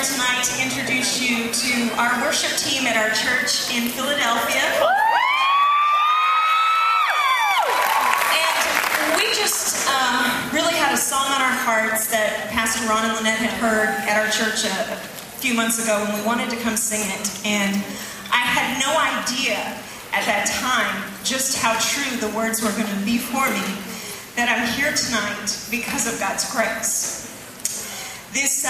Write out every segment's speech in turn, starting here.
tonight to introduce you to our worship team at our church in Philadelphia. And we just really had a song on our hearts that Pastor Ron and Lynette had heard at our church a few months ago, and we wanted to come sing it. And I had no idea at that time just how true the words were going to be for me, that I'm here tonight because of God's grace. This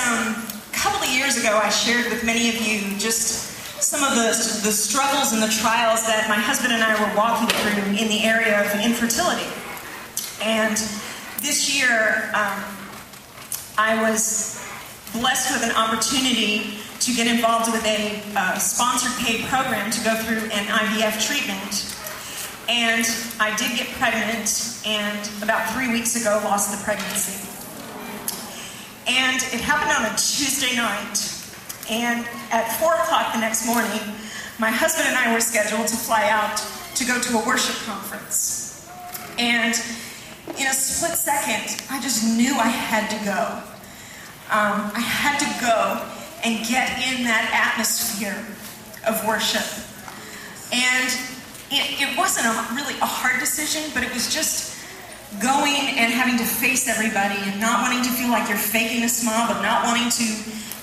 couple of years ago, I shared with many of you just some of the struggles and the trials that my husband and I were walking through in the area of infertility. And this year, I was blessed with an opportunity to get involved with a sponsored paid program to go through an IVF treatment. And I did get pregnant, and about 3 weeks ago lost the pregnancy. And it happened on a Tuesday night. And at 4 o'clock the next morning, my husband and I were scheduled to fly out to go to a worship conference. And in a split second, I just knew I had to go. I had to go and get in that atmosphere of worship. And it wasn't really a hard decision, but it was just going and having to face everybody and not wanting to feel like you're faking a smile, but not wanting to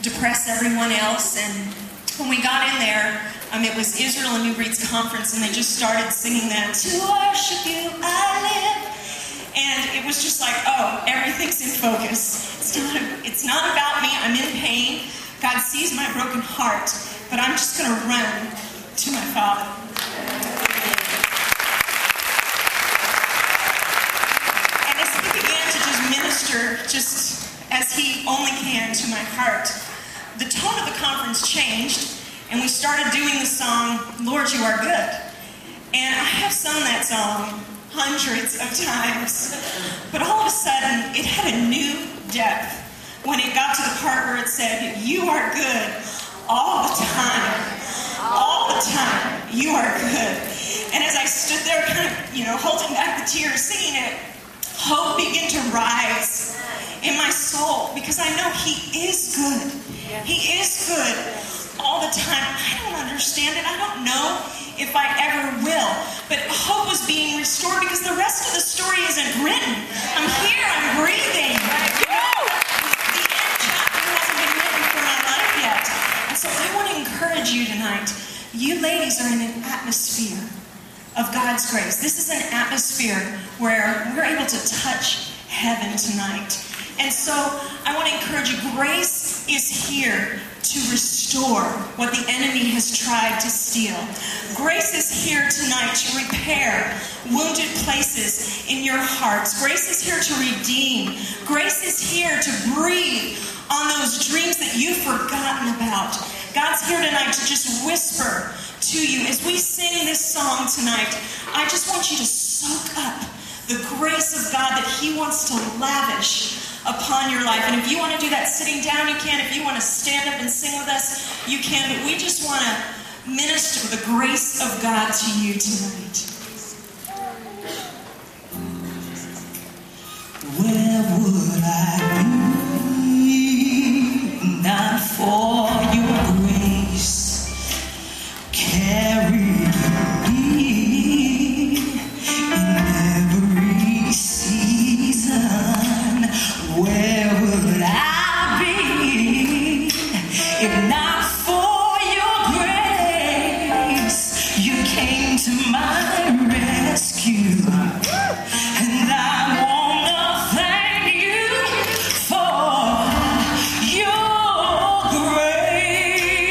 depress everyone else. And when we got in there, it was Israel and New Breed's conference, and they just started singing that, "To worship you I live." And it was just like, oh, everything's in focus. It's not about me. I'm in pain. God sees my broken heart, but I'm just going to run to my Father. And as he began to just minister, just as he only can, to my heart, the tone of the conference changed, and we started doing the song, "Lord, You Are Good." And I have sung that song hundreds of times, but all of a sudden, it had a new depth when it got to the part where it said, "You are good all the time. All the time, you are good." And as I stood there kind of, holding back the tears, singing it, hope began to rise in my soul, because I know He is good. He is good all the time. I don't understand it. I don't know if I ever will. But hope was being restored because the rest of the story isn't written. I'm here. I'm breathing. The end chapter hasn't been written for my life yet. And so I want to encourage you tonight. You ladies are in an atmosphere of God's grace. This is an atmosphere where we're able to touch heaven tonight. And so I want to encourage you, grace is here to restore what the enemy has tried to steal. Grace is here tonight to repair wounded places in your hearts. Grace is here to redeem. Grace is here to breathe on those dreams that you've forgotten about. God's here tonight to just whisper to you. As we sing this song tonight, I just want you to soak up the grace of God that He wants to lavish upon your life. And if you want to do that sitting down, you can. If you want to stand up and sing with us, you can. But we just want to minister the grace of God to you tonight. Where would I be not for your grace? Carry me in every season. Where would I be if not for your grace? You came to my rescue, and I wanna thank you for your grace.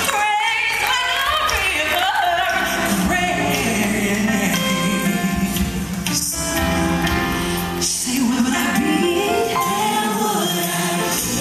Grace like a river, grace. Say, where would I be? Where would I be?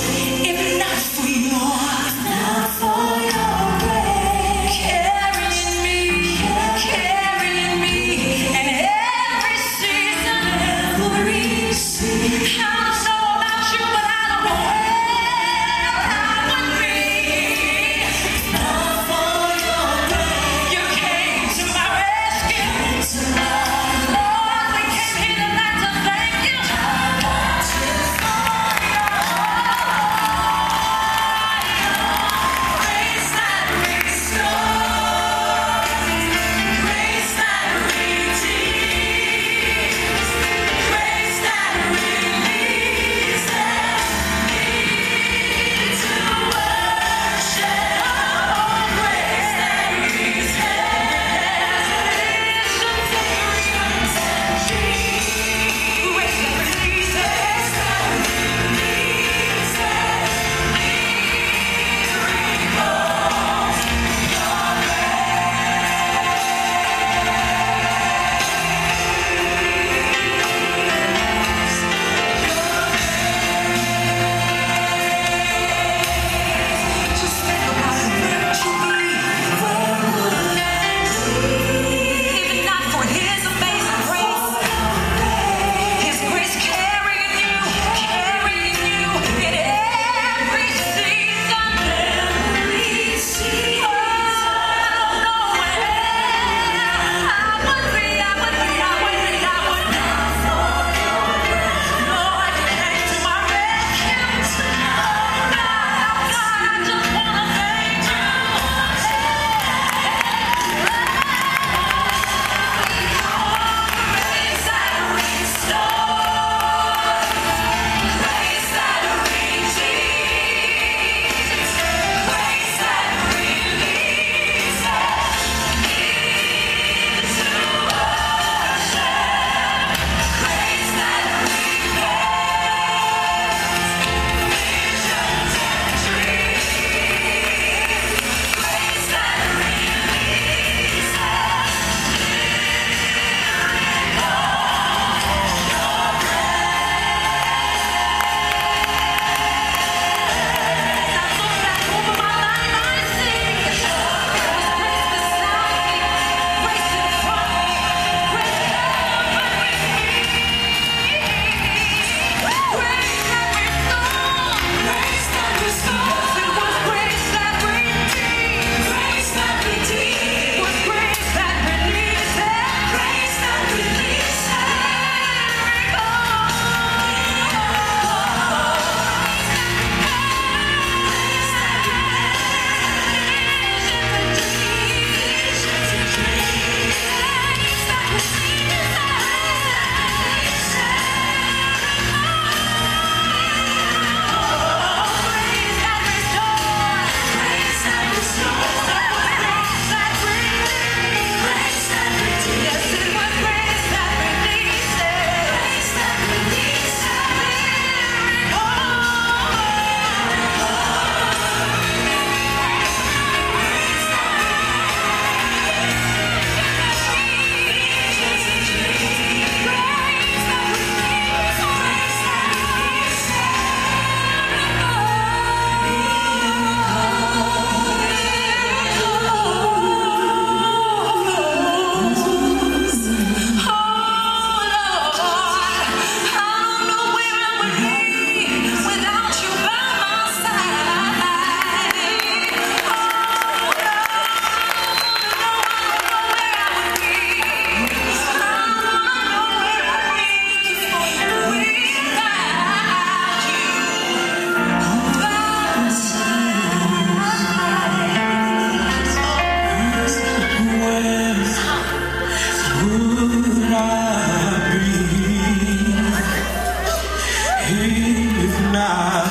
not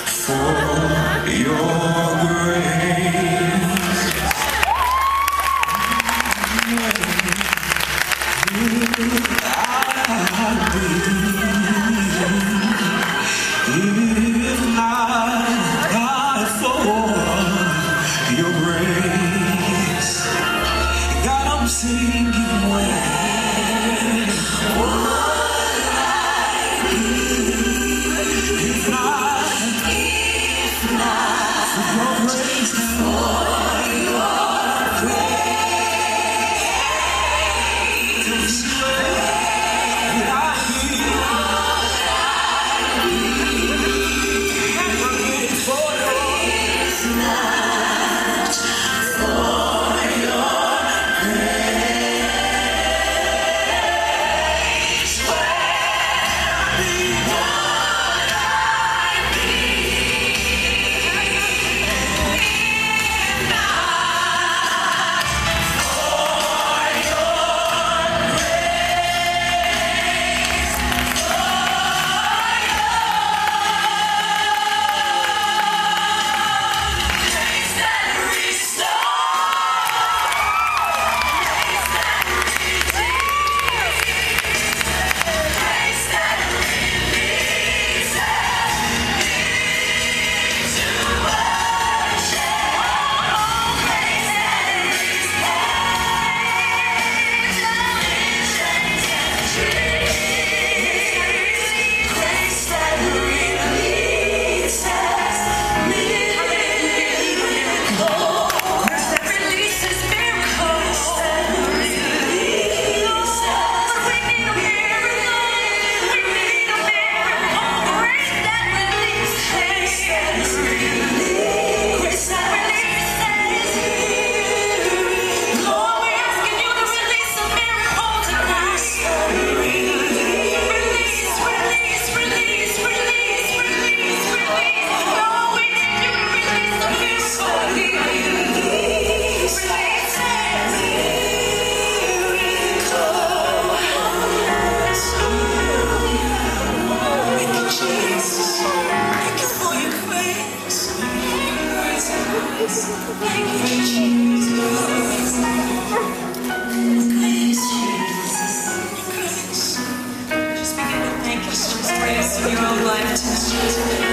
for your grace, I'd be, if not for your grace. God, I'm singing where in your own life tonight.